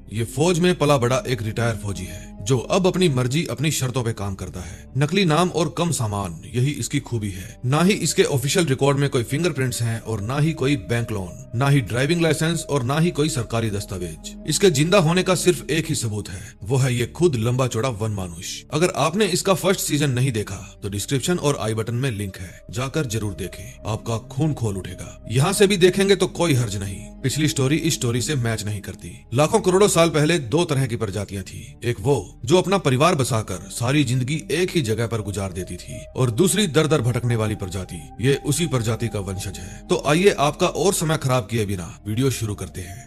ये फौज में पला बड़ा एक रिटायर फौजी है जो अब अपनी मर्जी अपनी शर्तों पे काम करता है। नकली नाम और कम सामान, यही इसकी खूबी है। ना ही इसके ऑफिशियल रिकॉर्ड में कोई फिंगरप्रिंट्स हैं और ना ही कोई बैंक लोन, ना ही ड्राइविंग लाइसेंस और ना ही कोई सरकारी दस्तावेज। इसके जिंदा होने का सिर्फ एक ही सबूत है, वो है ये खुद लंबा चौड़ा वन मानुष। अगर आपने इसका फर्स्ट सीजन नहीं देखा तो डिस्क्रिप्शन और आई बटन में लिंक है, जाकर जरूर देखें, आपका खून खोल उठेगा। यहाँ से भी देखेंगे तो कोई हर्ज नहीं, पिछली स्टोरी इस स्टोरी से मैच नहीं करती। लाखों करोड़ों साल पहले दो तरह की प्रजातियां थी, एक वो जो अपना परिवार बसाकर सारी जिंदगी एक ही जगह पर गुजार देती थी, और दूसरी दर दर भटकने वाली प्रजाति। ये उसी प्रजाति का वंशज है। तो आइए आपका और समय खराब किए बिना वीडियो शुरू करते हैं।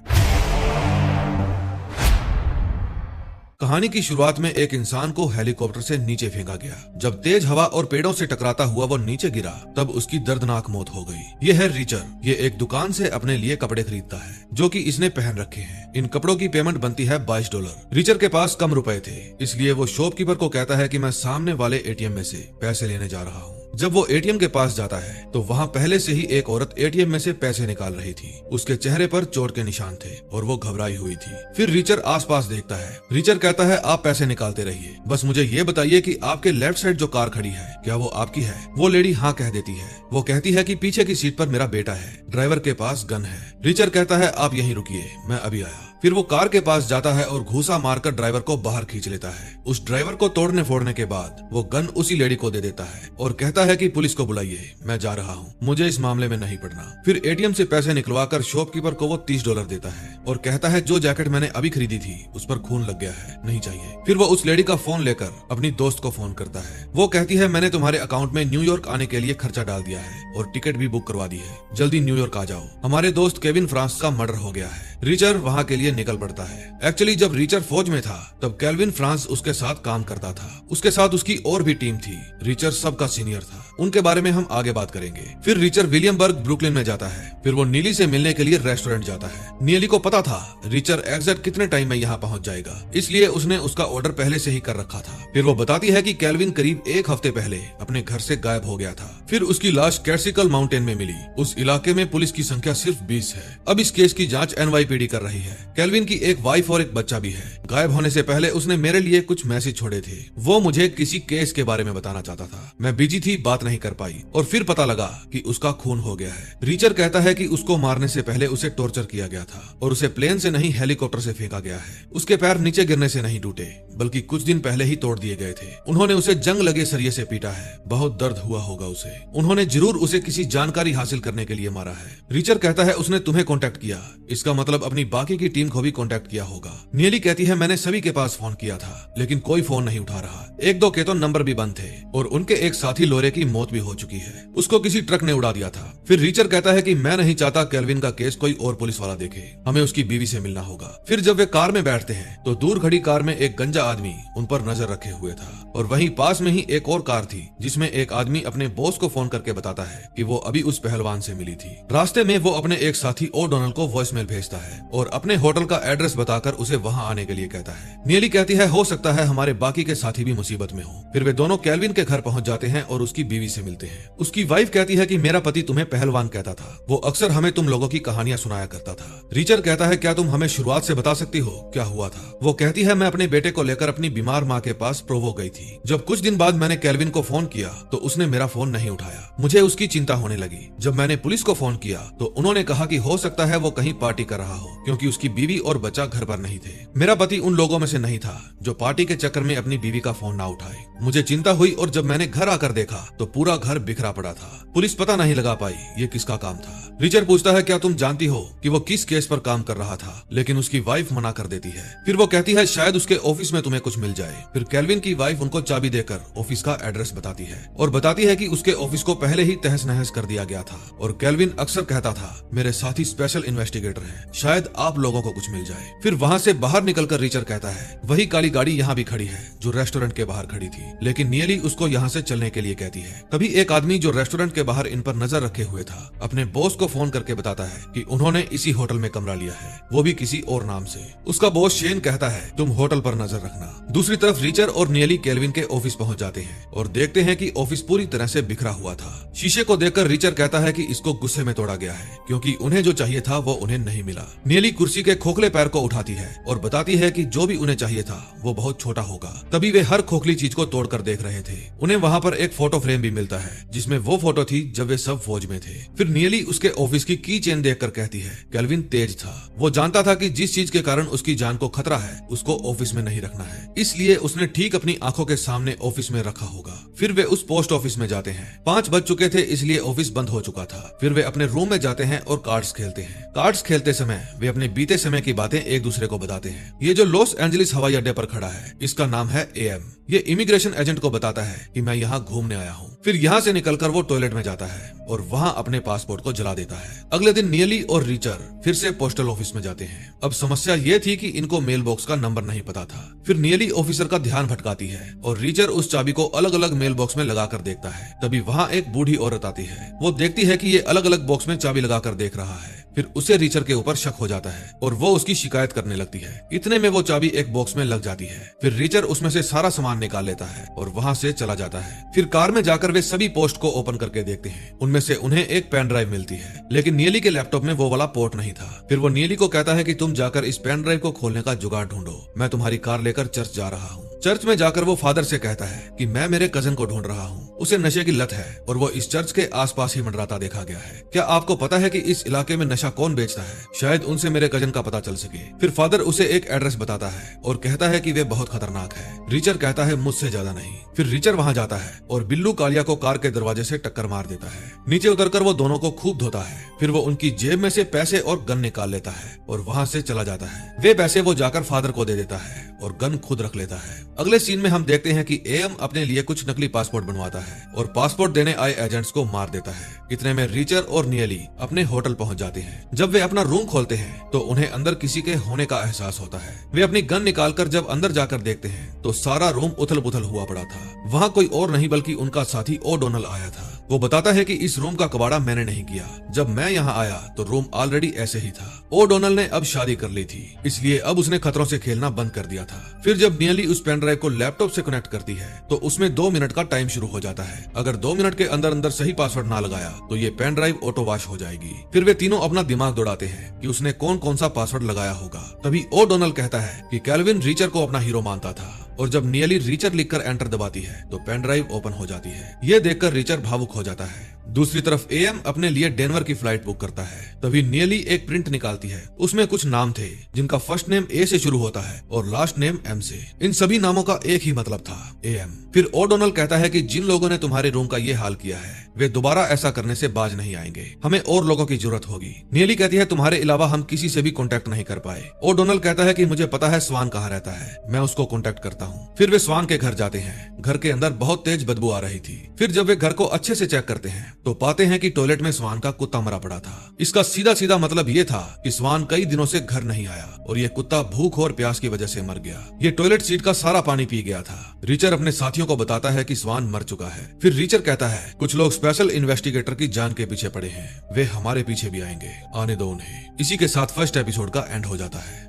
कहानी की शुरुआत में एक इंसान को हेलीकॉप्टर से नीचे फेंका गया। जब तेज हवा और पेड़ों से टकराता हुआ वो नीचे गिरा तब उसकी दर्दनाक मौत हो गई। ये है रिचर। ये एक दुकान से अपने लिए कपड़े खरीदता है जो कि इसने पहन रखे हैं। इन कपड़ों की पेमेंट बनती है $22। रिचर के पास कम रुपए थे, इसलिए वो शॉपकीपर को कहता है कि मैं सामने वाले एटीएम में से पैसे लेने जा रहा हूँ। जब वो एटीएम के पास जाता है तो वहाँ पहले से ही एक औरत एटीएम में से पैसे निकाल रही थी। उसके चेहरे पर चोट के निशान थे और वो घबराई हुई थी। फिर रिचर आसपास देखता है। रिचर कहता है, आप पैसे निकालते रहिए, बस मुझे ये बताइए कि आपके लेफ्ट साइड जो कार खड़ी है क्या वो आपकी है? वो लेडी हाँ कह देती है। वो कहती है कि पीछे की सीट पर मेरा बेटा है, ड्राइवर के पास गन है। रिचर कहता है, आप यहीं रुकिए, मैं अभी आया। फिर वो कार के पास जाता है और घूसा मारकर ड्राइवर को बाहर खींच लेता है। उस ड्राइवर को तोड़ने फोड़ने के बाद वो गन उसी लेडी को दे देता है और कहता है कि पुलिस को बुलाइए, मैं जा रहा हूँ, मुझे इस मामले में नहीं पड़ना। फिर एटीएम से पैसे निकलवाकर शॉपकीपर को वो $30 देता है और कहता है, जो जैकेट मैंने अभी खरीदी थी उस पर खून लग गया है, नहीं चाहिए। फिर वो उस लेडी का फोन लेकर अपनी दोस्त को फोन करता है। वो कहती है, मैंने तुम्हारे अकाउंट में न्यूयॉर्क आने के लिए खर्चा डाल दिया है और टिकट भी बुक करवा दी है, जल्दी न्यूयॉर्क आ जाओ, हमारे दोस्त केविन फ्रांस का मर्डर हो गया है। रिचर वहाँ के लिए निकल पड़ता है। एक्चुअली जब रिचर फौज में था तब केविन फ्रांस उसके साथ काम करता था। उसके साथ उसकी और भी टीम थी। रिचर सबका सीनियर था, उनके बारे में हम आगे बात करेंगे। फिर रिचर विलियमबर्ग ब्रुकलिन में जाता है। फिर वो नीली से मिलने के लिए रेस्टोरेंट जाता है। नीली को पता था रिचर एग्जैक्ट कितने टाइम में यहाँ पहुँच जाएगा, इसलिए उसने उसका ऑर्डर पहले से ही कर रखा था। फिर वो बताती है कि केल्विन करीब एक हफ्ते पहले अपने घर से गायब हो गया था। फिर उसकी लाश कैट्सिकल माउंटेन में मिली। उस इलाके में पुलिस की संख्या सिर्फ 20 है। अब इस केस की जांच NYPD कर रही है। केल्विन की एक वाइफ और एक बच्चा भी है। गायब होने से पहले उसने मेरे लिए कुछ मैसेज छोड़े थे। वो मुझे किसी केस के बारे में बताना चाहता था। मैं बिजी थी, बात नहीं कर पाई और फिर पता लगा कि उसका खून हो गया है। रिचर कहता है कि उसको मारने से पहले उसे टॉर्चर किया गया था और उसे प्लेन से नहीं हेलीकॉप्टर से फेंका गया है। उसके पैर नीचे गिरने से नहीं टूटे बल्कि कुछ दिन पहले ही तोड़ दिए गए थे। उन्होंने उसे जंग लगे सरिये से पीटा है। बहुत दर्द हुआ होगा उसे। उन्होंने जरूर उसे किसी जानकारी हासिल करने के लिए मारा है। रिचर कहता है, उसने तुम्हें कॉन्टेक्ट किया, इसका मतलब अपनी बाकी की टीम को भी कॉन्टेक्ट किया होगा। नीली कहती है, मैंने सभी के पास फोन किया था लेकिन कोई फोन नहीं उठा रहा। एक दो के तो नंबर भी बंद थे और उनके एक साथी लोरे की मौत भी हो चुकी है, उसको किसी ट्रक ने उड़ा दिया था। फिर रिचर कहता है कि मैं नहीं चाहता केल्विन का केस कोई और पुलिस वाला देखे, हमें उसकी बीवी से मिलना होगा। फिर जब वे कार में बैठते हैं तो दूर खड़ी कार में एक गंजा आदमी उन पर नजर रखे हुए था और वहीं पास में ही एक और कार थी जिसमें एक आदमी अपने बॉस को फोन करके बताता है कि वो अभी उस पहलवान से मिली थी। रास्ते में वो अपने एक साथी ओडोनल को वॉइसमेल भेजता है और अपने होटल का एड्रेस बताकर उसे वहां आने के लिए कहता है। नीली कहती है, हो सकता है हमारे बाकी के साथी भी मुसीबत में हो। फिर वे दोनों केल्विन के घर पहुंच जाते हैं और उसकी बीवी से मिलते हैं। उसकी वाइफ कहती है कि मेरा पति तुम्हें पहलवान कहता था, वो अक्सर हमें तुम लोगों की कहानियां सुनाया करता था। रिचर कहता है, क्या तुम हमें शुरुआत से बता सकती हो क्या हुआ था? वो कहती है, मैं अपने बेटे को लेकर अपनी बीमार माँ के पास प्रोवो गई थी। जब कुछ दिन बाद मैंने केल्विन को फोन किया तो उसने मेरा फोन नहीं उठाया। मुझे उसकी चिंता होने लगी। जब मैंने पुलिस को फोन किया तो उन्होंने कहा कि हो सकता है वो कहीं पार्टी कर रहा हो क्योंकि उसकी बीवी और बच्चा घर पर नहीं थे। मेरा पति उन लोगों में से नहीं था जो पार्टी के चक्कर में अपनी बीवी का फोन ना उठाए। मुझे चिंता हुई और जब मैंने घर आकर देखा तो पूरा घर बिखरा पड़ा था। पुलिस पता नहीं लगा पाई ये किसका काम था। रिचर पूछता है, क्या तुम जानती हो कि वो किस केस पर काम कर रहा था? लेकिन उसकी वाइफ मना कर देती है। फिर वो कहती है, शायद उसके ऑफिस में तुम्हें कुछ मिल जाए। फिर केल्विन की वाइफ उनको चाबी देकर ऑफिस का एड्रेस बताती है और बताती है कि उसके ऑफिस को पहले ही तहस नहस कर दिया गया था और केल्विन अक्सर कहता था, मेरे साथी स्पेशल इन्वेस्टिगेटर हैं, शायद आप लोगों को कुछ मिल जाए। फिर वहाँ से बाहर निकलकर रिचर कहता है, वही काली गाड़ी यहाँ भी खड़ी है जो रेस्टोरेंट के बाहर खड़ी थी, लेकिन नीली उसको यहाँ से चलने के लिए कहती है। तभी एक आदमी जो रेस्टोरेंट के बाहर इन पर नजर रखे हुए था अपने बॉस को फोन करके बताता है कि उन्होंने इसी होटल में कमरा लिया है, वो भी किसी और नाम से। उसका बॉस शेन कहता है, तुम होटल पर नजर रखना। दूसरी तरफ रिचर और नीली केल्विन के ऑफिस पहुंच जाते हैं और देखते हैं कि ऑफिस पूरी तरह से बिखरा हुआ था। शीशे को देखकर रिचर कहता है कि इसको गुस्से में तोड़ा गया है क्योंकि उन्हें जो चाहिए था वो उन्हें नहीं मिला। नीली कुर्सी के खोखले पैर को उठाती है और बताती है कि जो भी उन्हें चाहिए था वो बहुत छोटा होगा। तभी वे हर खोखली चीज को तोड़कर देख रहे थे। उन्हें वहाँ पर एक फोटो फ्रेम भी मिलता है जिसमें वो फोटो थी जब वे सब फौज में थे। फिर नियली उसके ऑफिस की की चेन देखकर कहती है केल्विन तेज था। वो जानता था कि जिस चीज के कारण उसकी जान को खतरा है उसको ऑफिस में नहीं रखना है, इसलिए उसने ठीक अपनी आंखों के सामने ऑफिस में रखा होगा। फिर वे उस पोस्ट ऑफिस में जाते हैं। 5 बज चुके थे इसलिए ऑफिस बंद हो चुका था। फिर वे अपने रूम में जाते हैं और कार्ड्स खेलते हैं। कार्ड्स खेलते समय वे अपने बीते समय की बातें एक दूसरे को बताते हैं। ये जो लॉस एंजलिस हवाई अड्डे पर खड़ा है इसका नाम है एएम। ये इमिग्रेशन एजेंट को बताता है कि मैं यहाँ घूमने आया हूँ। फिर यहाँ से निकलकर वो टॉयलेट में जाता है और वहाँ अपने पासपोर्ट को जला देता है। अगले दिन नियली और रिचर फिर से पोस्टल ऑफिस में जाते हैं। अब समस्या ये थी कि इनको मेल बॉक्स का नंबर नहीं पता था। फिर नियली ऑफिसर का ध्यान भटकाती है और रिचर उस चाबी को अलग अलग मेल बॉक्स में लगाकर देखता है। तभी वहाँ एक बूढ़ी औरत आती है। वो देखती है कि ये अलग अलग बॉक्स में चाबी लगाकर देख रहा है। फिर उसे रिचर के ऊपर शक हो जाता है और वो उसकी शिकायत करने लगती है। इतने में वो चाबी एक बॉक्स में लग जाती है। फिर रिचर उसमें से सारा सामान निकाल लेता है और वहाँ से चला जाता है। फिर कार में जाकर वे सभी पोस्ट को ओपन करके देखते हैं। उनमें से उन्हें एक पेन ड्राइव मिलती है, लेकिन नियली के लैपटॉप में वो वाला पोर्ट नहीं था। फिर वो नियली को कहता है कि तुम जाकर इस पेन ड्राइव को खोलने का जुगाड़ ढूंढो, मैं तुम्हारी कार लेकर चर्च जा रहा हूँ। चर्च में जाकर वो फादर से कहता है कि मैं मेरे कजन को ढूंढ रहा हूँ, उसे नशे की लत है और वो इस चर्च के आसपास ही मंडराता देखा गया है। क्या आपको पता है कि इस इलाके में नशा कौन बेचता है? शायद उनसे मेरे कजन का पता चल सके। फिर फादर उसे एक एड्रेस बताता है और कहता है कि वे बहुत खतरनाक है। रिचर कहता है मुझसे ज्यादा नहीं। फिर रिचर वहाँ जाता है और बिल्लू कालिया को कार के दरवाजे से टक्कर मार देता है। नीचे उतरकर वो दोनों को खूब धोता है। फिर वो उनकी जेब में से पैसे और गन निकाल लेता है और वहाँ से चला जाता है। वे पैसे वो जाकर फादर को दे देता है और गन खुद रख लेता है। अगले सीन में हम देखते हैं कि एएम अपने लिए कुछ नकली पासपोर्ट बनवाता है और पासपोर्ट देने आए एजेंट्स को मार देता है। इतने में रिचर और नियली अपने होटल पहुंच जाते हैं। जब वे अपना रूम खोलते हैं तो उन्हें अंदर किसी के होने का एहसास होता है। वे अपनी गन निकालकर जब अंदर जाकर देखते हैं तो सारा रूम उथल पुथल हुआ पड़ा था। वहाँ कोई और नहीं बल्कि उनका साथी ओडोनल आया था। वो बताता है कि इस रूम का कबाड़ा मैंने नहीं किया, जब मैं यहाँ आया तो रूम ऑलरेडी ऐसे ही था। ओडोनल ने अब शादी कर ली थी, इसलिए अब उसने खतरों से खेलना बंद कर दिया था। फिर जब नियली उस पेन ड्राइव को लैपटॉप से कनेक्ट करती है तो उसमें 2 मिनट का टाइम शुरू हो जाता है। अगर 2 मिनट के अंदर अंदर सही पासवर्ड ना लगाया तो ये पेन ड्राइव ऑटो वॉश हो जाएगी। फिर वे तीनों अपना दिमाग दौड़ाते हैं कि उसने कौन कौन सा पासवर्ड लगाया होगा। तभी ओडोनल कहता है कि केल्विन रिचर को अपना हीरो मानता था और जब नियली रिचर लिखकर एंटर दबाती है तो पेन ड्राइव ओपन हो जाती है। ये देखकर रिचर भावुक हो जाता है। दूसरी तरफ एएम अपने लिए डेनवर की फ्लाइट बुक करता है। तभी नियली एक प्रिंट निकालती है। उसमें कुछ नाम थे जिनका फर्स्ट नेम ए से शुरू होता है और लास्ट नेम एम से। इन सभी नामों का एक ही मतलब था, एएम। फिर ओडोनल कहता है कि जिन लोगों ने तुम्हारे रूम का ये हाल किया है वे दोबारा ऐसा करने से बाज नहीं आएंगे, हमें और लोगों की जरूरत होगी। नियली कहती है तुम्हारे अलावा हम किसी से भी कांटेक्ट नहीं कर पाए। ओडोनल कहता है कि मुझे पता है स्वान कहाँ रहता है, मैं उसको कांटेक्ट करता हूँ। फिर वे स्वान के घर जाते हैं। घर के अंदर बहुत तेज बदबू आ रही थी। फिर जब वे घर को अच्छे से चेक करते हैं तो पाते हैं कि टॉयलेट में स्वान का कुत्ता मरा पड़ा था। इसका सीधा सीधा मतलब ये था कि स्वान कई दिनों से घर नहीं आया और ये कुत्ता भूख और प्यास की वजह से मर गया। ये टॉयलेट सीट का सारा पानी पी गया था। रिचर अपने साथियों को बताता है कि स्वान मर चुका है। फिर रिचर कहता है कुछ लोग स्पेशल इन्वेस्टिगेटर की जान के पीछे पड़े हैं, वे हमारे पीछे भी आएंगे, आने दो उन्हें। इसी के साथ फर्स्ट एपिसोड का एंड हो जाता है।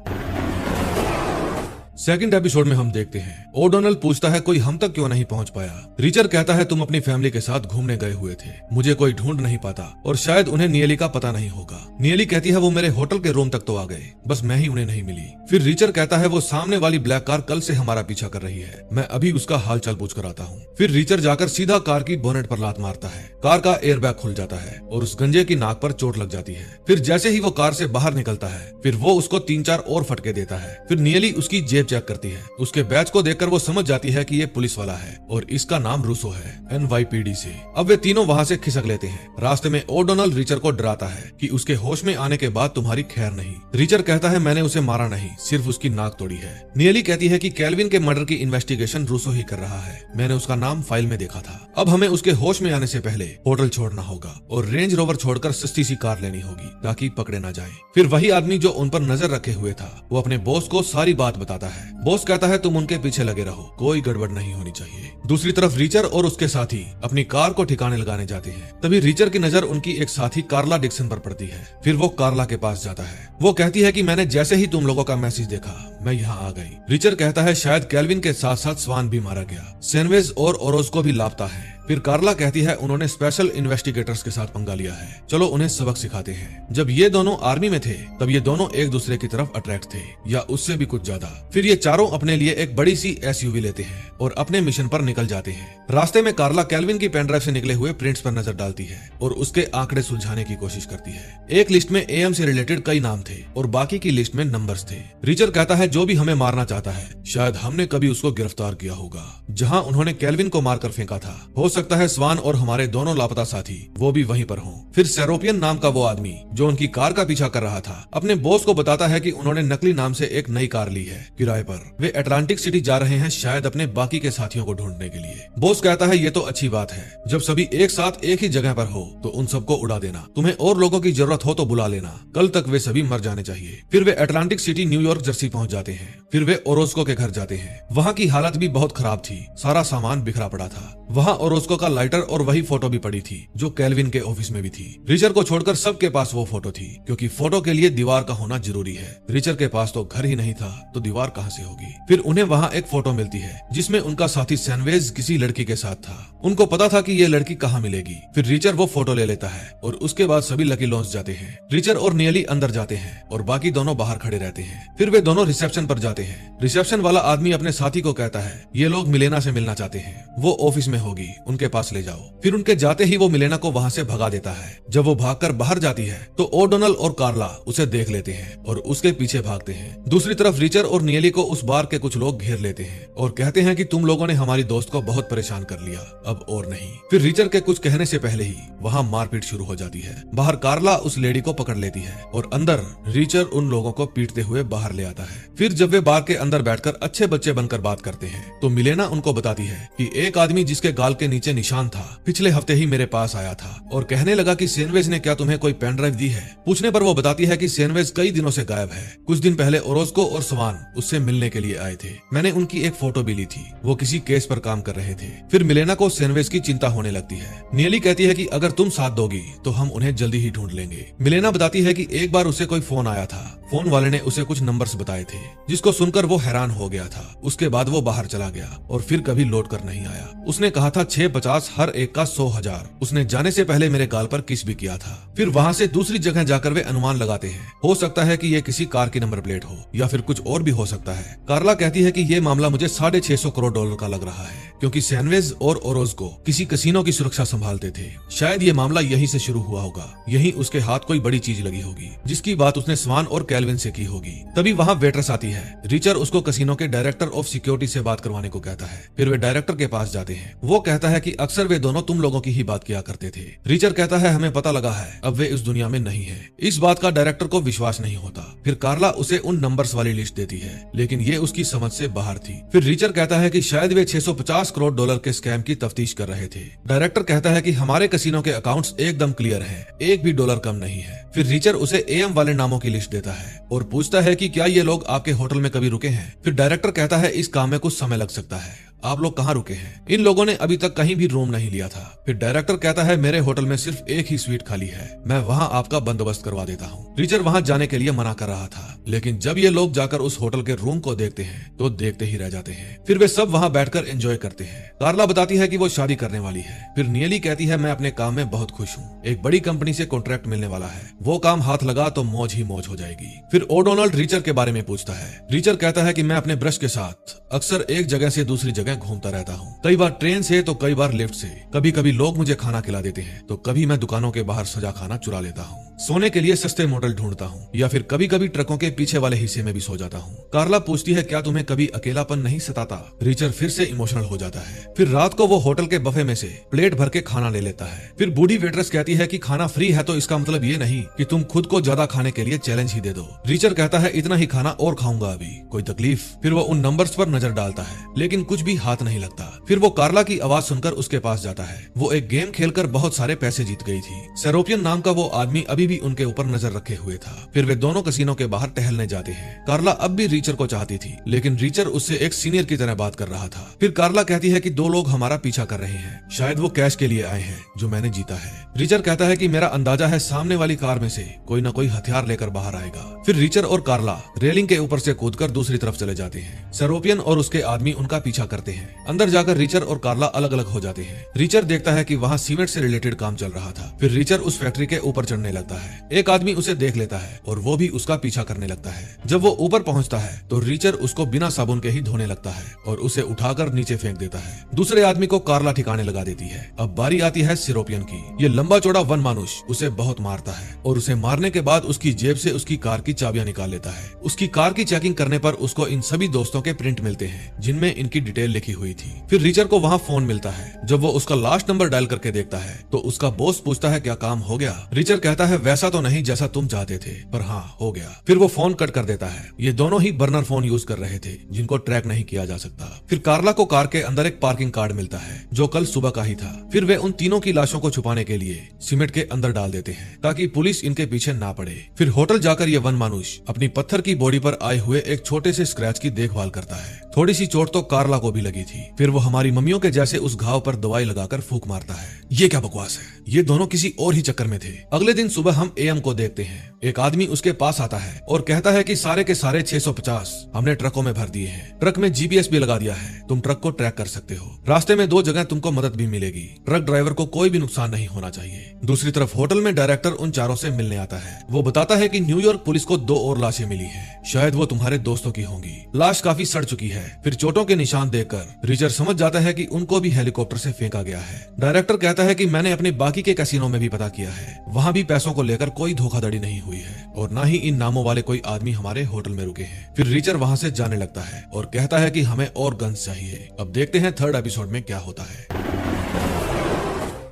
सेकंड एपिसोड में हम देखते हैं ओडोनल पूछता है कोई हम तक क्यों नहीं पहुंच पाया। रिचर कहता है तुम अपनी फैमिली के साथ घूमने गए हुए थे, मुझे कोई ढूंढ नहीं पाता और शायद उन्हें नियली का पता नहीं होगा। नियली कहती है वो मेरे होटल के रूम तक तो आ गए, बस मैं ही उन्हें नहीं मिली। फिर रिचर कहता है वो सामने वाली ब्लैक कार कल से हमारा पीछा कर रही है, मैं अभी उसका हाल चाल पूछ कर आता हूँ। फिर रिचर जाकर सीधा कार की बोनेट पर लात मारता है। कार का एयरबैग खुल जाता है और उस गंजे की नाक पर चोट लग जाती है। फिर जैसे ही वो कार से बाहर निकलता है फिर वो उसको 3-4 और फटके देता है। फिर नियली उसकी जेब चेक करती है। उसके बैच को देखकर वो समझ जाती है कि ये पुलिस वाला है और इसका नाम रूसो है, NYPD से। अब वे तीनों वहाँ से खिसक लेते हैं। रास्ते में ओडोनल रिचर को डराता है कि उसके होश में आने के बाद तुम्हारी खैर नहीं। रिचर कहता है मैंने उसे मारा नहीं, सिर्फ उसकी नाक तोड़ी है। नियली कहती है कि केल्विन के मर्डर की इन्वेस्टिगेशन रूसो ही कर रहा है, मैंने उसका नाम फाइल में देखा था। अब हमें उसके होश में आने से पहले होटल छोड़ना होगा और रेंज रोवर छोड़कर सस्ती सी कार लेनी होगी ताकि पकड़े ना जाए। फिर वही आदमी जो उन पर नजर रखे हुए था वो अपने बॉस को सारी बात बताता है। बॉस कहता है तुम उनके पीछे लगे रहो, कोई गड़बड़ नहीं होनी चाहिए। दूसरी तरफ रिचर और उसके साथी अपनी कार को ठिकाने लगाने जाते हैं। तभी रिचर की नजर उनकी एक साथी कार्ला डिक्सन पर पड़ती है। फिर वो कार्ला के पास जाता है। वो कहती है कि मैंने जैसे ही तुम लोगों का मैसेज देखा मैं यहाँ आ गई। रिचर कहता है शायद केल्विन के साथ साथ स्वान भी मारा गया, सेनवेज और ओरोज को भी लापता है। फिर कार्ला कहती है उन्होंने स्पेशल इन्वेस्टिगेटर्स के साथ पंगा लिया है, चलो उन्हें सबक सिखाते हैं। जब ये दोनों आर्मी में थे तब ये दोनों एक दूसरे की तरफ अट्रैक्ट थे, या उससे भी कुछ ज्यादा। फिर ये चारों अपने लिए एक बड़ी सी SUV लेते हैं और अपने मिशन पर निकल जाते हैं। रास्ते में कार्ला केल्विन की पेन ड्राइव से निकले हुए प्रिंट्स पर नजर डालती है और उसके आंकड़े सुलझाने की कोशिश करती है। एक लिस्ट में AM से रिलेटेड कई नाम थे और बाकी की लिस्ट में नंबर्स थे। रिचर कहता है जो भी हमें मारना चाहता है शायद हमने कभी उसको गिरफ्तार किया होगा, जहां उन्होंने केल्विन को मारकर फेंका था। हो सकता है स्वान और हमारे दोनों लापता साथी वो भी वहीं पर हों। फिर सेरोपियन नाम का वो आदमी जो उनकी कार का पीछा कर रहा था अपने बॉस को बताता है कि उन्होंने नकली नाम से एक नई कार ली है किराए पर। वे अटलांटिक सिटी जा रहे हैं शायद अपने बाकी के साथियों को ढूंढने के लिए। बॉस कहता है ये तो अच्छी बात है, जब सभी एक साथ एक ही जगह पर हो तो उन सबको उड़ा देना। तुम्हें और लोगों की जरूरत हो तो बुला लेना, कल तक वे सभी मर जाने चाहिए। फिर वे अटलांटिक सिटी न्यूयॉर्क जर्सी पहुंच जाते हैं। फिर वे ओरोस्को के घर जाते हैं। वहाँ की हालत भी बहुत खराब थी, सारा सामान बिखरा पड़ा था। वहाँ ओरोस्को का लाइटर और वही फोटो भी पड़ी थी जो केल्विन के ऑफिस में भी थी। रिचर को छोड़कर सबके पास वो फोटो थी, क्योंकि फोटो के लिए दीवार का होना जरूरी है। रिचर के पास तो घर ही नहीं था तो दीवार कहाँ से होगी। फिर उन्हें वहाँ एक फोटो मिलती है जिसमें उनका साथी सैनवेज किसी लड़की के साथ था। उनको पता था कि ये लड़की कहाँ मिलेगी। फिर रिचर वो फोटो ले लेता है और उसके बाद सभी लकी लॉन्च जाते हैं। रिचर और नियली अंदर जाते हैं और बाकी दोनों बाहर खड़े रहते हैं। फिर वे दोनों रिसेप्शन पर जाते हैं। रिसेप्शन वाला आदमी अपने साथी को कहता है ये लोग मिलेना से मिलना चाहते हैं, वो ऑफिस में होगी, उनके पास ले जाओ। फिर उनके जाते ही वो मिलेना को वहाँ से भगा देता है। जब वो भागकर बाहर जाती है तो ओडोनल और कार्ला उसे देख लेते हैं और उसके पीछे भागते हैं। दूसरी तरफ रिचर और नियली को उस बार के कुछ लोग घेर लेते हैं और कहते हैं कि तुम लोगों ने हमारी दोस्त को बहुत परेशान कर लिया, अब और नहीं। फिर रिचर के कुछ कहने से पहले ही वहाँ मारपीट शुरू हो जाती है। बाहर कार्ला उस लेडी को पकड़ लेती है और अंदर रिचर उन लोगों को पीटते हुए बाहर ले आता है। फिर जब वे बार के अंदर बैठकर अच्छे बच्चे बनकर बात करते हैं तो मिलेना उनको बताती है कि एक आदमी जिसके गाल के नीचे निशान था पिछले हफ्ते ही मेरे पास आया था और कहने लगा कि सैनवेज ने क्या तुम्हें कोई पेन ड्राइव दी है। पूछने पर वो बताती है कि सैनवेज कई दिनों से गायब है। कुछ दिन पहले ओरोस्को और स्वान उससे मिलने के लिए आए थे। मैंने उनकी एक फोटो भी ली थी, वो किसी केस पर काम कर रहे थे। फिर मिलेना को सैनवेज की चिंता होने लगती है। नियली कहती है कि अगर तुम साथ दोगी तो हम उन्हें जल्दी ही ढूंढ लेंगे। मिलेना बताती है कि एक बार उसे कोई फोन आया था, फोन वाले ने उसे कुछ नंबर्स बताए थे जिसको सुनकर वो हैरान हो गया था। उसके बाद वो बाहर चला गया और फिर कभी लौट कर नहीं आया। उसने कहा था 650 हर एक का 100,000। उसने जाने से पहले मेरे गाल पर किस भी किया था। फिर वहाँ से दूसरी जगह जाकर वे अनुमान लगाते हैं, हो सकता है कि ये किसी कार की नंबर प्लेट हो या फिर कुछ और भी हो सकता है। कार्ला कहती है कि ये मामला मुझे $650 करोड़ का लग रहा है, क्योंकि सैनवेज और ओरोस्को किसी कसिनो की सुरक्षा संभालते थे। शायद ये मामला यहीं से शुरू हुआ होगा, यहीं उसके हाथ कोई बड़ी चीज लगी होगी जिसकी बात उसने स्वान और केल्विन से की होगी। तभी वहाँ वेट्रेस आती है। रिचर उसको कसिनो के डायरेक्टर ऑफ सिक्योरिटी से बात करवाने को कहता है। फिर वे डायरेक्टर के पास जाते हैं। वो कहता है कि अक्सर वे दोनों तुम लोगों की ही बात किया करते थे। रिचर कहता है हमें पता लगा है अब वे इस दुनिया में नहीं है। इस बात का डायरेक्टर को विश्वास नहीं होता। फिर कार्ला उसे उन नंबर्स वाली लिस्ट देती है, लेकिन ये उसकी समझ से बाहर थी। फिर रिचर कहता है कि शायद वे $650 करोड़ के स्कैम की तफ्तीश कर रहे थे। डायरेक्टर कहता है कि हमारे कसिनो के अकाउंट्स एकदम क्लियर हैं, एक भी डॉलर कम नहीं है। फिर रिचर उसे AM वाले नामों की लिस्ट देता है और पूछता है कि क्या ये लोग आपके होटल में कभी रुके हैं। फिर डायरेक्टर कहता है इस काम में कुछ समय लग सकता है, आप लोग कहाँ रुके हैं। इन लोगों ने अभी तक कहीं भी रूम नहीं लिया था। फिर डायरेक्टर कहता है मेरे होटल में सिर्फ एक ही स्वीट खाली है, मैं वहाँ आपका बंदोबस्त करवा देता हूँ। रिचर वहाँ जाने के लिए मना कर रहा था, लेकिन जब ये लोग जाकर उस होटल के रूम को देखते हैं तो देखते ही रह जाते हैं। फिर वे सब वहाँ बैठकर एंजॉय करते हैं। कार्ला बताती है कि वो शादी करने वाली है। फिर नियली कहती है मैं अपने काम में बहुत खुश हूँ, एक बड़ी कंपनी से कॉन्ट्रैक्ट मिलने वाला है, वो काम हाथ लगा तो मौज ही मौज हो जाएगी। फिर ओडोनाल्ड रिचर के बारे में पूछता है। रिचर कहता है कि मैं अपने ब्रश के साथ अक्सर एक जगह से दूसरी जगह घूमता रहता हूँ, कई बार ट्रेन से तो कई बार लिफ्ट से। कभी कभी लोग मुझे खाना खिला देते हैं तो कभी मैं दुकानों के बाहर सजा खाना चुरा लेता हूँ। सोने के लिए सस्ते मॉडल ढूंढता हूँ या फिर कभी कभी ट्रकों के पीछे वाले हिस्से में भी सो जाता हूँ। कार्ला पूछती है क्या तुम्हें कभी अकेलापन नहीं सताता। रिचर फिर से इमोशनल हो जाता है। फिर रात को वो होटल के बफे में से प्लेट भर के खाना ले लेता है। फिर बूढ़ी वेट्रेस कहती है कि खाना फ्री है तो इसका मतलब ये नहीं कि तुम खुद को ज्यादा खाने के लिए चैलेंज ही दे दो। रिचर कहता है इतना ही खाना और खाऊंगा, अभी कोई तकलीफ। फिर वो उन नंबर्स पर नजर डालता है लेकिन कुछ भी हाथ नहीं लगता। फिर वो कार्ला की आवाज सुनकर उसके पास जाता है। वो एक गेम खेलकर बहुत सारे पैसे जीत गई थी। सेरोपियन नाम का वो आदमी अभी भी उनके ऊपर नजर रखे हुए था। फिर वे दोनों कसिनो के बाहर टहलने जाते हैं। कार्ला अब भी रिचर को चाहती थी, लेकिन रिचर उससे एक सीनियर की तरह बात कर रहा था। फिर कार्ला कहती है कि दो लोग हमारा पीछा कर रहे हैं, शायद वो कैश के लिए आए हैं जो मैंने जीता है। रिचर कहता है कि मेरा अंदाजा है सामने वाली कार में से कोई ना कोई हथियार लेकर बाहर आएगा। फिर रिचर और कार्ला रेलिंग के ऊपर से कूदकर दूसरी तरफ चले जाते हैं। सेरोपियन और उसके आदमी उनका पीछा करते जाते हैं। अंदर जाकर रिचर और कार्ला अलग अलग हो जाते हैं। रिचर देखता है कि वहाँ सीमेंट से रिलेटेड काम चल रहा था। फिर रिचर उस फैक्ट्री के ऊपर चढ़ने लगता है। एक आदमी उसे देख लेता है और वो भी उसका पीछा करने लगता है। जब वो ऊपर पहुंचता है तो रिचर उसको बिना साबुन के ही धोने लगता है और उसे उठाकर नीचे फेंक देता है। दूसरे आदमी को कार्ला ठिकाने लगा देती है। अब बारी आती है सिरोपियन की। ये लंबा चौड़ा वन मानुष उसे बहुत मारता है और उसे मारने के बाद उसकी जेब से उसकी कार की चाबियां निकाल लेता है। उसकी कार की चेकिंग करने पर उसको इन सभी दोस्तों के प्रिंट मिलते हैं जिनमें इनकी डिटेल लिखी हुई थी। फिर रिचर को वहाँ फोन मिलता है। जब वो उसका लास्ट नंबर डायल करके देखता है तो उसका बॉस पूछता है क्या काम हो गया। रिचर कहता है वैसा तो नहीं जैसा तुम चाहते थे, पर हाँ हो गया। फिर वो फोन कट कर देता है। ये दोनों ही बर्नर फोन यूज कर रहे थे जिनको ट्रैक नहीं किया जा सकता। फिर कार्ला को कार के अंदर एक पार्किंग कार्ड मिलता है जो कल सुबह का ही था। फिर वे उन तीनों की लाशों को छुपाने के लिए सीमेंट के अंदर डाल देते हैं ताकि पुलिस इनके पीछे ना पड़े। फिर होटल जाकर ये वन मानुष अपनी पत्थर की बॉडी पर आए हुए एक छोटे से स्क्रैच की देखभाल करता है। थोड़ी सी चोट तो कार्ला को भी लगी थी। फिर वो हमारी मम्मियों के जैसे उस घाव पर दवाई लगाकर फूंक मारता है। ये क्या बकवास है, ये दोनों किसी और ही चक्कर में थे। अगले दिन सुबह हम एएम को देखते हैं। एक आदमी उसके पास आता है और कहता है कि सारे के सारे 650 हमने ट्रकों में भर दिए हैं। ट्रक में जीपीएस भी लगा दिया है, तुम ट्रक को ट्रैक कर सकते हो। रास्ते में 2 जगह तुमको मदद भी मिलेगी। ट्रक ड्राइवर को कोई भी नुकसान नहीं होना चाहिए। दूसरी तरफ होटल में डायरेक्टर उन चारों से मिलने आता है। वो बताता है कि न्यूयॉर्क पुलिस को 2 और लाशें मिली हैं। शायद वो तुम्हारे दोस्तों की होंगी। लाश काफी सड़ चुकी है। फिर चोटों के निशान देखकर रिचर समझ जाता है कि उनको भी हेलीकॉप्टर से फेंका गया है। डायरेक्टर कहता है कि मैंने अपने बाकी के कैसीनो में भी पता किया है, वहाँ भी पैसों को लेकर कोई धोखाधड़ी नहीं हुई है और न ही इन नामों वाले कोई आदमी हमारे होटल में रुके हैं। फिर रिचर वहाँ से जाने लगता है और कहता है कि हमें और गन्स चाहिए। अब देखते हैं 3rd एपिसोड में क्या होता है।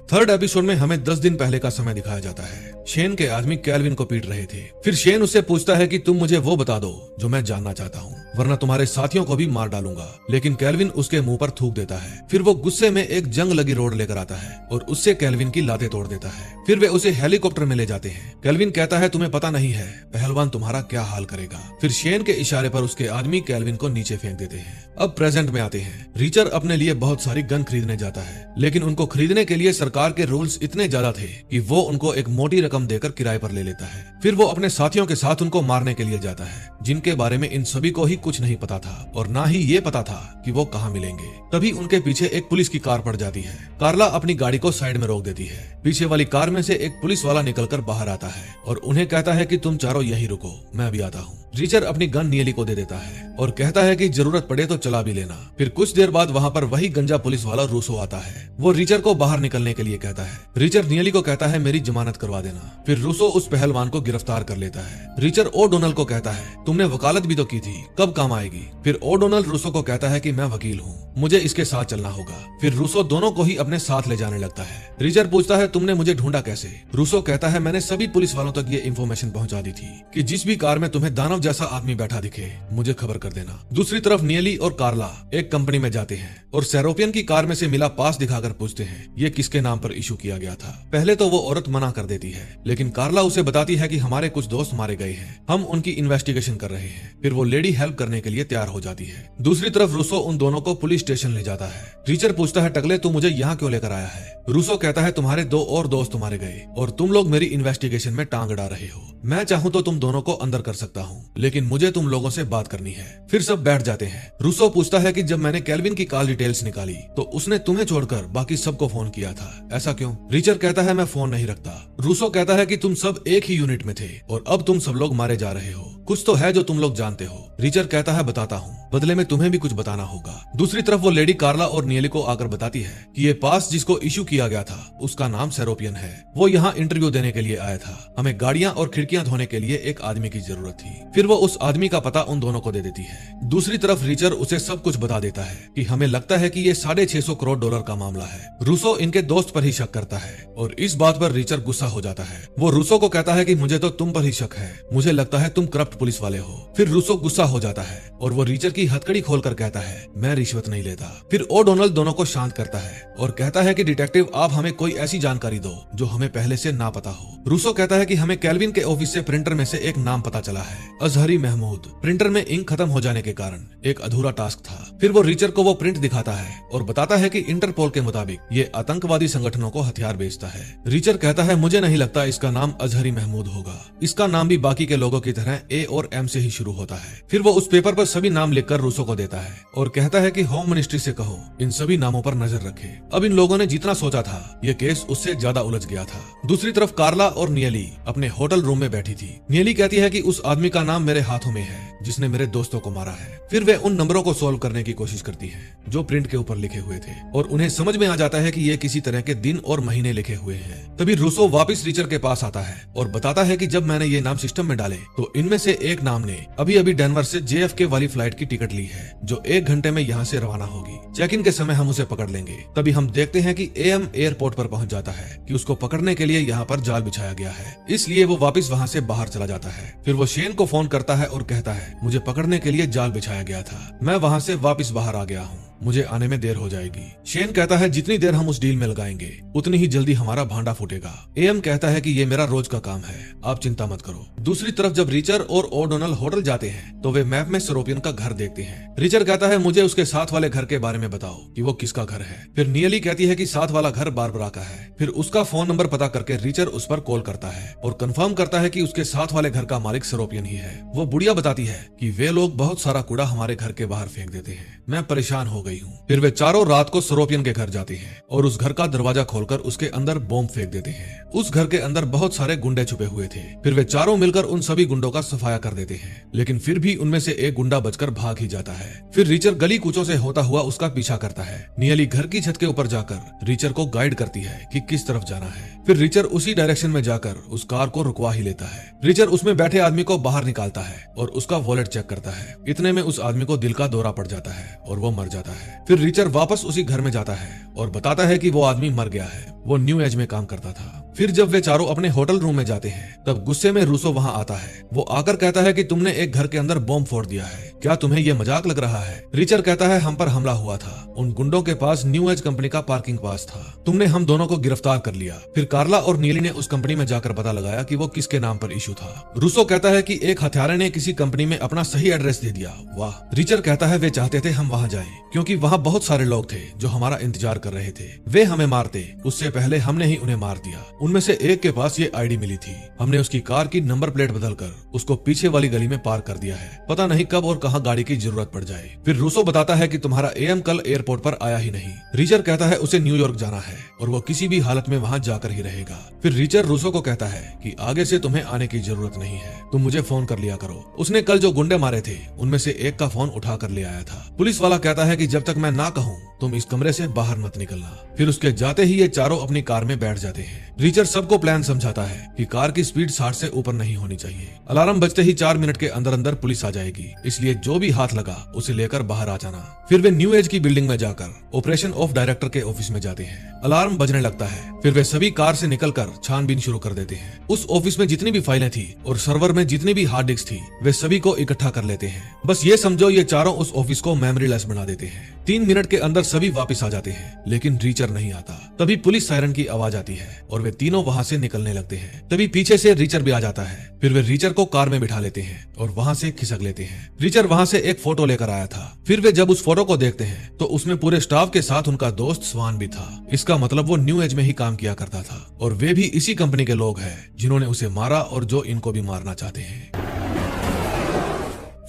3rd एपिसोड में हमें 10 दिन पहले का समय दिखाया जाता है। शेन के आदमी कैल्विन को पीट रहे थे। फिर शेन उससे पूछता है कि तुम मुझे वो बता दो जो मैं जानना चाहता हूँ, वरना तुम्हारे साथियों को भी मार डालूंगा। लेकिन कैल्विन उसके मुंह पर थूक देता है। फिर वो गुस्से में एक जंग लगी रोड लेकर आता है और उससे कैल्विन की लातें तोड़ देता है। फिर वे उसे हेलीकॉप्टर में ले जाते हैं। कैल्विन कहता है तुम्हें पता नहीं है पहलवान तुम्हारा क्या हाल करेगा। फिर शेन के इशारे पर उसके आदमी कैल्विन को नीचे फेंक देते हैं। अब प्रेजेंट में आते हैं। रिचर अपने लिए बहुत सारी गन खरीदने जाता है, लेकिन उनको खरीदने के लिए सरकार के रूल्स इतने ज्यादा थे कि वो उनको एक मोटी रकम देकर किराए पर ले लेता है। फिर वो अपने साथियों के साथ उनको मारने के लिए जाता है, जिनके बारे में इन सभी को ही कुछ नहीं पता था और ना ही ये पता था कि वो कहाँ मिलेंगे। तभी उनके पीछे एक पुलिस की कार पड़ जाती है। कार्ला अपनी गाड़ी को साइड में रोक देती है। पीछे वाली कार में से एक पुलिस वाला निकलकर बाहर आता है और उन्हें कहता है कि तुम चारों यहीं रुको, मैं अभी आता हूँ। रिचर अपनी गन नियली को दे देता है और कहता है कि जरूरत पड़े तो चला भी लेना। फिर कुछ देर बाद वहाँ पर वही गंजा पुलिस वाला रूसो आता है। वो रिचर को बाहर निकलने के लिए कहता है। रिचर नियली को कहता है मेरी जमानत करवा देना। फिर रूसो उस पहलवान को गिरफ्तार कर लेता है। रिचर ओडोनल को कहता है तुमने वकालत भी तो की थी, कब काम आएगी। फिर ओडोनल रूसो को कहता है कि मैं वकील हूँ, मुझे इसके साथ चलना होगा। फिर रूसो दोनों को ही अपने साथ ले जाने लगता है। रिचर पूछता है तुमने मुझे ढूंढा कैसे। रूसो कहता है मैंने सभी पुलिस वालों तक ये इन्फॉर्मेशन पहुंचा दी थी कि जिस भी कार में तुम्हें दानव जैसा आदमी बैठा दिखे मुझे खबर कर देना। दूसरी तरफ नियली और कार्ला एक कंपनी में जाते हैं और सेरोपियन की कार में से मिला पास दिखाकर पूछते हैं ये किसके नाम पर इशू किया गया था। पहले तो वो औरत मना कर देती है, लेकिन कार्ला उसे बताती है कि हमारे कुछ दोस्त मारे गए हैं, हम उनकी इन्वेस्टिगेशन कर रहे हैं। फिर वो लेडी हेल्प करने के लिए तैयार हो जाती है। दूसरी तरफ रूसो उन दोनों को पुलिस स्टेशन ले जाता है। रिचर पूछता है टकले तू मुझे यहाँ क्यों लेकर आया है। रूसो कहता है तुम्हारे 2 और दोस्त मारे गए और तुम लोग मेरी इन्वेस्टिगेशन में टांग अड़ा रहे हो। मैं चाहूँ तो तुम दोनों को अंदर कर सकता हूँ, लेकिन मुझे तुम लोगों से बात करनी है। फिर सब बैठ जाते हैं। रूसो पूछता है कि जब मैंने कैल्विन की कॉल डिटेल्स निकाली तो उसने तुम्हें छोड़कर बाकी सबको फोन किया था, ऐसा क्यों। रिचर कहता है मैं फोन नहीं रखता। रूसो कहता है कि तुम सब एक ही यूनिट में थे और अब तुम सब लोग मारे जा रहे हो, कुछ तो है जो तुम लोग जानते हो। रिचर कहता है बताता हूँ, बदले में तुम्हें भी कुछ बताना होगा। दूसरी तरफ वो लेडी कार्ला और नियली को आकर बताती है कि ये पास जिसको इशू किया गया था उसका नाम सेरोपियन है। वो यहाँ इंटरव्यू देने के लिए आया था। हमें गाड़ियाँ और खिड़कियाँ धोने के लिए एक आदमी की जरूरत थी। फिर वो उस आदमी का पता उन दोनों को दे देती है। दूसरी तरफ रिचर उसे सब कुछ बता देता है कि हमें लगता है कि ये $650 करोड़ का मामला है। रूसो इनके दोस्त पर ही शक करता है और इस बात पर रिचर गुस्सा हो जाता है। वो रूसो को कहता है कि मुझे तो तुम पर ही शक है, मुझे लगता है तुम करप्ट पुलिस वाले हो। फिर रूसो गुस्सा हो जाता है और वो रिचर की हथकड़ी खोलकर कहता है मैं रिश्वत नहीं लेता। फिर ओडोनल दोनों को शांत करता है और कहता है कि डिटेक्टिव आप हमें कोई ऐसी जानकारी दो जो हमें पहले से ना पता हो। रूसो कहता है कि हमें कैल्विन के ऑफिस से प्रिंटर में से एक नाम पता चला है, अजहरी महमूद। प्रिंटर में इंक खत्म हो जाने के कारण एक अधूरा टास्क था। फिर वो रिचर को वो प्रिंट दिखाता है और बताता है कि इंटरपोल के मुताबिक ये आतंकवादी संगठनों को हथियार बेचता है। रिचर कहता है मुझे नहीं लगता इसका नाम अजहरी महमूद होगा, इसका नाम भी बाकी के लोगों की तरह A और M से ही शुरू होता है। फिर वो उस पेपर पर सभी नाम लिखकर कर रूसो को देता है और कहता है कि होम मिनिस्ट्री से कहो इन सभी नामों पर नजर रखे। अब इन लोगों ने जितना सोचा था ये केस उससे ज्यादा उलझ गया था। दूसरी तरफ कार्ला और नियली अपने होटल रूम में बैठी थी। नियली कहती है कि उस आदमी का नाम मेरे हाथों में है जिसने मेरे दोस्तों को मारा है। फिर वे उन नंबरों को सॉल्व करने की कोशिश करती है जो प्रिंट के ऊपर लिखे हुए थे और उन्हें समझ में आ जाता है कि ये किसी तरह के दिन और महीने लिखे हुए हैं। तभी रूसो वापस रिचर के पास आता है और बताता है कि जब मैंने ये नाम सिस्टम में डाले तो इनमें से एक नाम ने अभी अभी डेनवर से JFK वाली फ्लाइट की टिकट ली है जो 1 घंटे में यहाँ से रवाना होगी। चेक इन के समय हम उसे पकड़ लेंगे। तभी हम देखते हैं कि AM एयरपोर्ट पर पहुंच जाता है कि उसको पकड़ने के लिए यहाँ पर जाल बिछाया गया है, इसलिए वो वापस वहाँ से बाहर चला जाता है। फिर वो शेन को फोन करता है और कहता है मुझे पकड़ने के लिए जाल बिछाया गया था, मैं वहाँ से वापस बाहर आ गया हूँ, मुझे आने में देर हो जाएगी। शेन कहता है जितनी देर हम उस डील में लगाएंगे उतनी ही जल्दी हमारा भांडा फूटेगा। AM कहता है कि ये मेरा रोज का काम है, आप चिंता मत करो। दूसरी तरफ जब रिचर और ओडोनल होटल जाते हैं तो वे मैप में सरोपियन का घर देखते हैं। रिचर कहता है मुझे उसके साथ वाले घर के बारे में बताओ कि वो किसका घर है। फिर नियली कहती है कि साथ वाला घर बारबरा का है। फिर उसका फोन नंबर पता करके रिचर उस पर कॉल करता है और कंफर्म करता है कि उसके साथ वाले घर का मालिक सरोपियन ही है। वो बुढ़िया बताती है कि वे लोग बहुत सारा कूड़ा हमारे घर के बाहर फेंक देते हैं, मैं परेशान हो गई हूँ। फिर वे चारों रात को सरोपियन के घर जाते हैं और उस घर का दरवाजा खोलकर उसके अंदर बॉम्ब फेंक देते हैं। उस घर के अंदर बहुत सारे गुंडे छुपे हुए थे। फिर वे चारों मिलकर उन सभी गुंडों का सफाया कर देते हैं, लेकिन फिर भी उनमें से एक गुंडा बचकर भाग ही जाता है। फिर रिचर गली कूचों से होता हुआ उसका पीछा करता है। नियली घर की छत के ऊपर जाकर रिचर को गाइड करती है कि किस तरफ जाना है। फिर रिचर उसी डायरेक्शन में जाकर उस कार को रुकवा ही लेता है। रिचर उसमें बैठे आदमी को बाहर निकालता है और उसका वॉलेट चेक करता है। इतने में उस आदमी को दिल का दौरा पड़ जाता है और वो मर जाता है। फिर रिचर वापस उसी घर में जाता है और बताता है कि वो आदमी मर गया है, वो न्यू एज में काम करता था। फिर जब वे चारों अपने होटल रूम में जाते हैं तब गुस्से में रूसो वहां आता है। वो आकर कहता है कि तुमने एक घर के अंदर बॉम्ब फोड़ दिया है, क्या तुम्हें ये मजाक लग रहा है? रिचर कहता है हम पर हमला हुआ था, उन गुंडों के पास न्यू एज कंपनी का पार्किंग पास था, तुमने हम दोनों को गिरफ्तार कर लिया। फिर कार्ला और नीली ने उस कंपनी में जाकर पता लगाया कि वो किसके नाम पर इशू था। रूसो कहता है कि एक हत्यारे ने किसी कंपनी में अपना सही एड्रेस दे दिया। वाह। रिचर कहता है वे चाहते थे हम वहाँ जाएं क्योंकि वहाँ बहुत सारे लोग थे जो हमारा इंतजार कर रहे थे, वे हमें मारते उससे पहले हमने ही उन्हें मार दिया। उनमें से एक के पास ये आईडी मिली थी, हमने उसकी कार की नंबर प्लेट बदलकर उसको पीछे वाली गली में पार्क कर दिया है, पता नहीं कब और कहां गाड़ी की जरूरत पड़ जाए। फिर रूसो बताता है कि तुम्हारा AM कल एयरपोर्ट पर आया ही नहीं। रिचर कहता है उसे न्यूयॉर्क जाना है और वो किसी भी हालत में वहां जाकर ही रहेगा। फिर रिचर रूसो को कहता है कि आगे से तुम्हें आने की जरूरत नहीं है, तुम मुझे फोन कर लिया करो। उसने कल जो गुंडे मारे थे उनमें से एक का फोन उठा कर ले आया था। पुलिस वाला कहता है कि जब तक मैं ना कहूँ तुम इस कमरे से बाहर मत निकलना। फिर उसके जाते ही ये चारों अपनी कार में बैठ जाते हैं। रिचर सबको प्लान समझाता है कि कार की स्पीड 60 से ऊपर नहीं होनी चाहिए। अलार्म बजते ही 4 मिनट के अंदर अंदर पुलिस आ जाएगी, इसलिए जो भी हाथ लगा उसे लेकर बाहर आ जाना। फिर वे न्यू एज की बिल्डिंग में जाकर ऑपरेशन ऑफ डायरेक्टर के ऑफिस में जाते हैं। अलार्म बजने लगता है। फिर वे सभी कार से निकलकर छानबीन शुरू कर देते हैं। उस ऑफिस में जितनी भी फाइलें थी और सर्वर में जितनी भी हार्ड डिस्क थी वे सभी को इकट्ठा कर लेते हैं। बस ये समझो ये चारों उस ऑफिस को मेमोरी लेस बना देते हैं। 3 मिनट के अंदर सभी वापस आ जाते हैं, लेकिन रिचर नहीं आता। तभी पुलिस सायरन की आवाज आती है और वे तीनों वहां से निकलने लगते हैं। तभी पीछे से रिचर भी आ जाता है। फिर वे रिचर को कार में बिठा लेते हैं और वहां से खिसक लेते हैं। रिचर वहां से एक फोटो लेकर आया था। फिर वे जब उस फोटो को देखते हैं तो उसमें पूरे स्टाफ के साथ उनका दोस्त स्वान भी था। इसका मतलब वो न्यू एज में ही काम किया करता था और वे भी इसी कंपनी के लोग हैं जिन्होंने उसे मारा और जो इनको भी मारना चाहते हैं।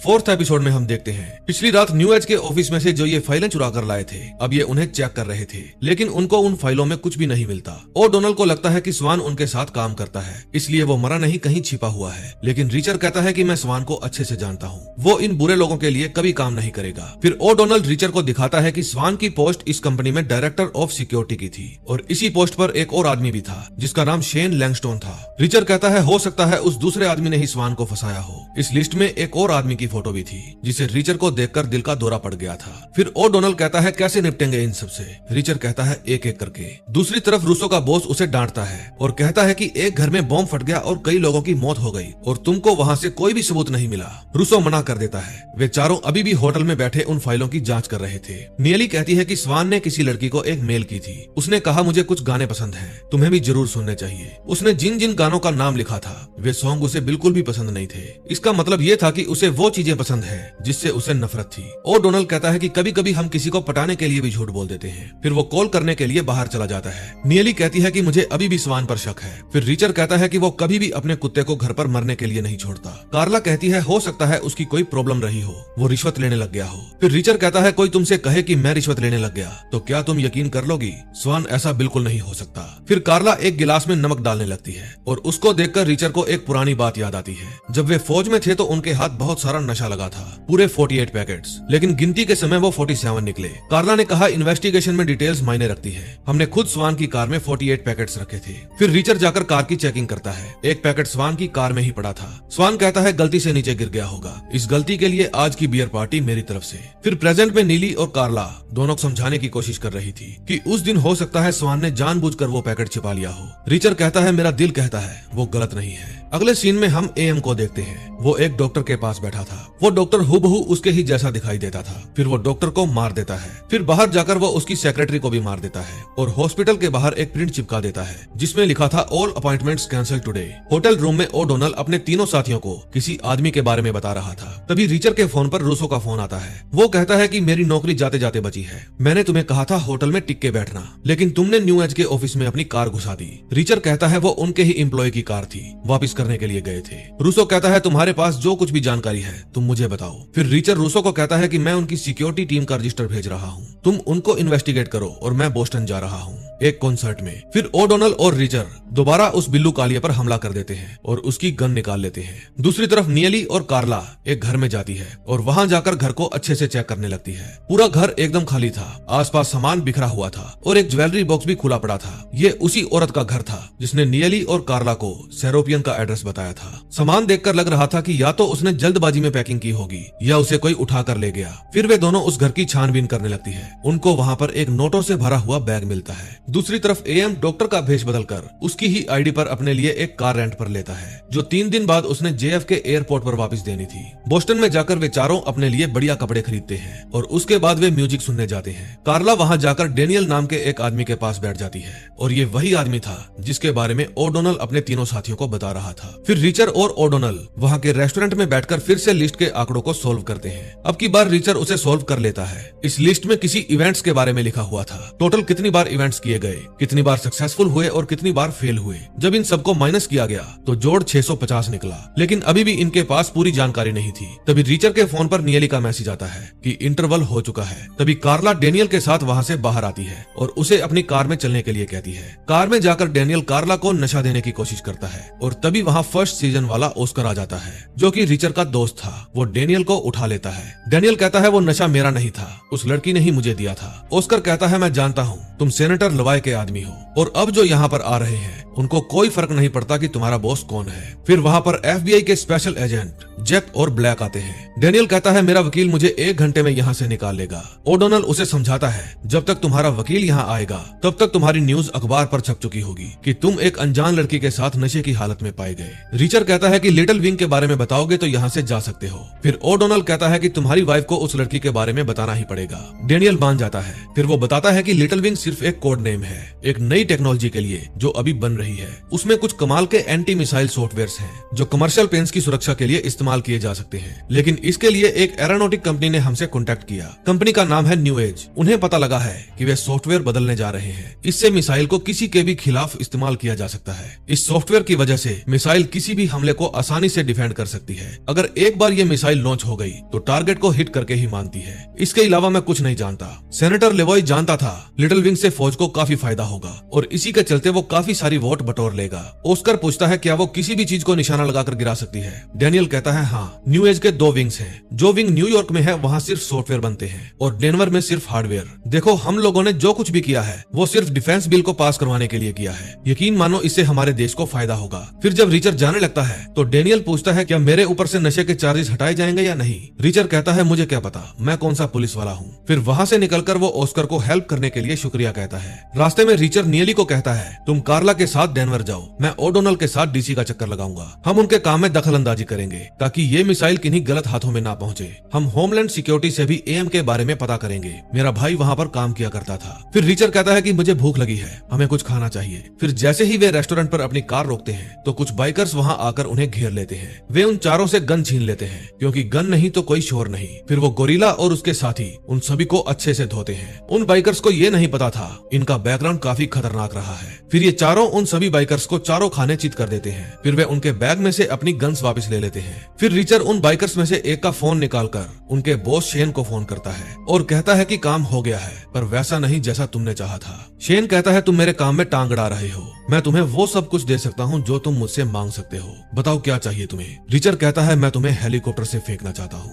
4th एपिसोड में हम देखते हैं पिछली रात न्यू एज के ऑफिस में से जो ये फाइलें चुरा कर लाए थे अब ये उन्हें चेक कर रहे थे, लेकिन उनको उन फाइलों में कुछ भी नहीं मिलता। और डोनल्ड को लगता है कि स्वान उनके साथ काम करता है, इसलिए वो मरा नहीं कहीं छिपा हुआ है। लेकिन रिचर कहता है कि मैं स्वान को अच्छे से जानता हूँ, वो इन बुरे लोगों के लिए कभी काम नहीं करेगा। फिर ओ डोनल्ड रिचर को दिखाता है कि स्वान की पोस्ट इस कंपनी में डायरेक्टर ऑफ सिक्योरिटी की थी और इसी पोस्ट पर एक और आदमी भी था जिसका नाम शेन लैंगस्टोन था। रिचर कहता है हो सकता है उस दूसरे आदमी ने ही स्वान को फंसाया हो। इस लिस्ट में एक और आदमी की फोटो भी थी जिसे रिचर को देखकर दिल का दौरा पड़ गया था। फिर ओ डोनल्ड कहता है कैसे निपटेंगे इन सबसे। रिचर कहता है एक एक करके। दूसरी तरफ रूसो का बॉस उसे डांटता है और कहता है कि एक घर में बॉम्ब फट गया और कई लोगों की मौत हो गई और तुमको वहां से कोई भी सबूत नहीं मिला। रूसो मना कर देता है। वे चारों अभी भी होटल में बैठे उन फाइलों की जांच कर रहे थे। नियली कहती है कि स्वान ने किसी लड़की को एक मेल की थी, उसने कहा मुझे कुछ गाने पसंद हैं, तुम्हें भी जरूर सुनने चाहिए। उसने जिन जिन गानों का नाम लिखा था वे सॉन्ग उसे बिल्कुल भी पसंद नहीं थे। इसका मतलब ये था कि उसे वो चीजें पसंद है जिससे उसे नफरत थी। ओ डोनल्ड कहता है कि कभी कभी हम किसी को पटाने के लिए भी झूठ बोल देते हैं। फिर वो कॉल करने के लिए बाहर चला जाता है। नियली कहती है कि मुझे अभी भी स्वान पर शक है। फिर रिचर्ड कहता है कि वो कभी भी अपने कुत्ते को घर पर मरने के लिए नहीं छोड़ता। कार्ला कहती है हो सकता है उसकी कोई प्रॉब्लम रही हो, वो रिश्वत लेने लग गया हो। फिर रिचर्ड कहता है कोई तुमसे कहे कि मैं रिश्वत लेने लग गया तो क्या तुम यकीन कर लोगी? स्वान ऐसा बिल्कुल नहीं हो सकता। फिर कार्ला एक गिलास में नमक डालने लगती है और उसको देखकर रिचर्ड को एक पुरानी बात याद आती है। जब वे फौज में थे तो उनके हाथ बहुत सारा नशा लगा था, पूरे 48 पैकेट्स, लेकिन गिनती के समय वो 47 निकले। कार्ला ने कहा इन्वेस्टिगेशन में डिटेल्स मायने रखती है, हमने खुद स्वान की कार में 48 पैकेट्स रखे थे। फिर रिचर्ड जाकर कार की चेकिंग करता है, एक पैकेट स्वान की कार में ही पड़ा था। स्वान कहता है गलती से नीचे गिर गया होगा, इस गलती के लिए आज की बियर पार्टी मेरी तरफ से। फिर प्रेजेंट में नीली और कार्ला दोनों को समझाने की कोशिश कर रही थी कि उस दिन हो सकता है स्वान ने जानबूझकर वो पैकेट छिपा लिया हो। रिचर्ड कहता है मेरा दिल कहता है वो गलत नहीं है। अगले सीन में हम एएम को देखते हैं, वो एक डॉक्टर के पास बैठा था। वो डॉक्टर हुबहू उसके ही जैसा दिखाई देता था। फिर वो डॉक्टर को मार देता है। फिर बाहर जाकर वो उसकी सेक्रेटरी को भी मार देता है और हॉस्पिटल के बाहर एक प्रिंट चिपका देता है जिसमें लिखा था all appointments cancel today. Hotel room में ओडोनल अपने तीनों साथियों को किसी आदमी के बारे में बता रहा था। तभी रिचर्ड के फोन पर रूसो का फोन आता है। वो कहता है कि मेरी नौकरी जाते जाते बची है, मैंने तुम्हें कहा था होटल में टिक के बैठना, लेकिन तुमने न्यू एज के ऑफिस में अपनी कार घुसा दी। रिचर्ड कहता है वो उनके ही एम्प्लॉय की कार थी, वापिस करने के लिए गए थे। रूसो कहता है तुम्हारे पास जो कुछ भी जानकारी है तुम मुझे बताओ। फिर रिचर्ड रूसो को कहता है कि मैं उनकी सिक्योरिटी टीम का रजिस्टर भेज रहा हूँ, तुम उनको इन्वेस्टिगेट करो और मैं बोस्टन जा रहा हूँ एक कॉन्सर्ट में। फिर ओडोनल और रिचर्ड दोबारा उस बिल्लू कालिया पर हमला कर देते हैं और उसकी गन निकाल लेते हैं। दूसरी तरफ नियली और कार्ला एक घर में जाती है और वहां जाकर घर को अच्छे से चेक करने लगती है। पूरा घर एकदम खाली था, आसपास सामान बिखरा हुआ था और एक ज्वेलरी बॉक्स भी खुला पड़ा था। ये उसी औरत का घर था जिसने नियली और कार्ला को सेरोपियन का एड्रेस बताया था। सामान देखकर लग रहा था कि या तो उसने जल्दबाजी में पैकिंग की होगी या उसे कोई उठा कर ले गया। फिर वे दोनों उस घर की छानबीन करने लगती है। उनको वहां पर एक नोटों से भरा हुआ बैग मिलता है। दूसरी तरफ एएम डॉक्टर का भेष बदलकर उसकी ही आईडी पर अपने लिए एक कार रेंट पर लेता है जो 3 दिन बाद उसने जेएफके एयरपोर्ट पर वापस देनी थी। बोस्टन में जाकर वे चारों अपने लिए बढ़िया कपड़े खरीदते हैं और उसके बाद वे म्यूजिक सुनने जाते हैं। कार्ला वहां जाकर डेनियल नाम के एक आदमी के पास बैठ जाती है और ये वही आदमी था जिसके बारे में ओडोनल अपने तीनों साथियों को बता रहा था। फिर रिचर्ड और ओडोनल वहां के रेस्टोरेंट में बैठकर फिर से लिस्ट के आंकड़ों को सोल्व करते हैं। अब की बार रिचर्ड उसे सोल्व कर लेता है। इस लिस्ट में किसी इवेंट्स के बारे में लिखा हुआ था, टोटल कितनी बार इवेंट्स किए गए, कितनी बार सक्सेसफुल हुए और कितनी बार फेल हुए। जब इन सबको माइनस किया गया तो जोड़ 650 निकला, लेकिन अभी भी इनके पास पूरी जानकारी नहीं थी। तभी रिचर्ड के फोन पर नियली का मैसेज आता है कि इंटरवल हो चुका है। तभी कार्ला डेनियल के साथ वहां से बाहर आती है और उसे अपनी कार में चलने के लिए कहती है। कार में जाकर डेनियल कार्ला को नशा देने की कोशिश करता है और तभी वहां फर्स्ट सीजन वाला ऑस्कर आ जाता है जो कि रिचर्ड का दोस्त था। वो डेनियल को उठा लेता है। डेनियल कहता है वो नशा मेरा नहीं था, उस लड़की ने ही मुझे दिया था। ऑस्कर कहता है मैं जानता हूँ तुम सेनेटर लवाय के आदमी हो और अब जो यहाँ पर आ रहे हैं उनको कोई फर्क नहीं पड़ता कि तुम्हारा बॉस कौन है। फिर वहाँ पर एफबीआई के स्पेशल एजेंट जैक और ब्लैक आते हैं। डेनियल कहता है मेरा वकील मुझे 1 घंटे में यहाँ से निकाल लेगा। ओडोनल उसे समझाता है जब तक तुम्हारा वकील यहाँ आएगा तब तक तुम्हारी न्यूज अखबार पर छप चुकी होगी कि तुम एक अनजान लड़की के साथ नशे की हालत में पाए गए। रिचर्ड कहता है कि लिटिल विंग के बारे में बताओगे तो यहाँ से जा सकते हो। फिर ओडोनल कहता है कि तुम्हारी वाइफ को उस लड़की के बारे में बताना ही पड़ेगा। डेनियल मान जाता है। फिर वो बताता है कि लिटिल विंग सिर्फ एक कोड नेम है एक नई टेक्नोलॉजी के लिए जो अभी बन रही है। उसमें कुछ कमाल के एंटी मिसाइल सॉफ्टवेयर्स हैं जो कमर्शियल प्लेन्स की सुरक्षा के लिए इस्तेमाल किए जा सकते हैं। लेकिन इसके लिए एक एरोनॉटिक कंपनी ने हमसे कॉन्टेक्ट किया। कंपनी का नाम है न्यू एज। उन्हें पता लगा है कि वे सॉफ्टवेयर बदलने जा रहे हैं। इससे मिसाइल को किसी के भी खिलाफ इस्तेमाल किया जा सकता है। इस सॉफ्टवेयर की वजह से मिसाइल किसी भी हमले को आसानी से डिफेंड कर सकती है। अगर एक बार ये मिसाइल लॉन्च हो गई तो टारगेट को हिट करके ही मानती है। इसके अलावा मैं कुछ नहीं जानता। सेनेटर लेवॉय जानता था लिटिल विंग से फौज को काफी फायदा होगा और इसी के चलते वो काफी सारी वोट बटोर लेगा। ऑस्कर पूछता है क्या वो किसी भी चीज को निशाना लगाकर गिरा सकती है। डेनियल कहता है हाँ, न्यू एज के 2 विंग्स हैं। जो विंग न्यूयॉर्क में है वहाँ सिर्फ सॉफ्टवेयर बनते हैं और डेनवर में सिर्फ हार्डवेयर। देखो हम लोगों ने जो कुछ भी किया है वो सिर्फ डिफेंस बिल को पास करवाने के लिए किया है। यकीन मानो इससे हमारे देश को फायदा होगा। फिर जब रिचर्ड जाने लगता है तो डेनियल पूछता है क्या मेरे ऊपर से नशे के चार्जेस हटाए जाएंगे या नहीं। रिचर्ड कहता है मुझे क्या पता, मैं कौन सा पुलिस वाला हूँ। फिर वहाँ से निकलकर वो ऑस्कर को हेल्प करने के लिए शुक्रिया कहता है। रास्ते में रिचर नियली को कहता है, तुम कार्ला के साथ डेनवर जाओ, मैं ओडोनल के साथ डीसी का चक्कर लगाऊंगा। हम उनके काम में दखल अंदाजी करेंगे ताकि ये मिसाइल किन्हीं गलत हाथों में ना पहुंचे। हम होमलैंड सिक्योरिटी से भी एम के बारे में पता करेंगे, मेरा भाई वहाँ पर काम किया करता था। फिर रिचर कहता है कि मुझे भूख लगी है, हमें कुछ खाना चाहिए। फिर जैसे ही वे रेस्टोरेंट पर अपनी कार रोकते हैं तो कुछ बाइकर्स वहाँ आकर उन्हें घेर लेते हैं। वे उन चारों से गन छीन लेते हैं, क्योंकि गन नहीं तो कोई शोर नहीं। फिर वो गोरिल्ला और उसके साथी उन सभी को अच्छे से धोते हैं। उन बाइकर्स को ये नहीं पता था इनका बैकग्राउंड काफी खतरनाक रहा है। फिर ये चारों उन सभी बाइकर्स को चारों खाने चित कर देते हैं। फिर वे उनके बैग में से अपनी गन्स वापस ले लेते हैं। फिर रिचर उन बाइकर्स में से एक का फोन निकालकर उनके बॉस शेन को फोन करता है और कहता है कि काम हो गया है, पर वैसा नहीं जैसा तुमने चाहा था। शेन कहता है, तुम मेरे काम में टांग अड़ा रहे हो, मैं तुम्हें वो सब कुछ दे सकता हूँ जो तुम मुझसे मांग सकते हो, बताओ क्या चाहिए तुम्हें। रिचर कहता है, मैं तुम्हें हेलीकॉप्टर से फेंकना चाहता हूँ।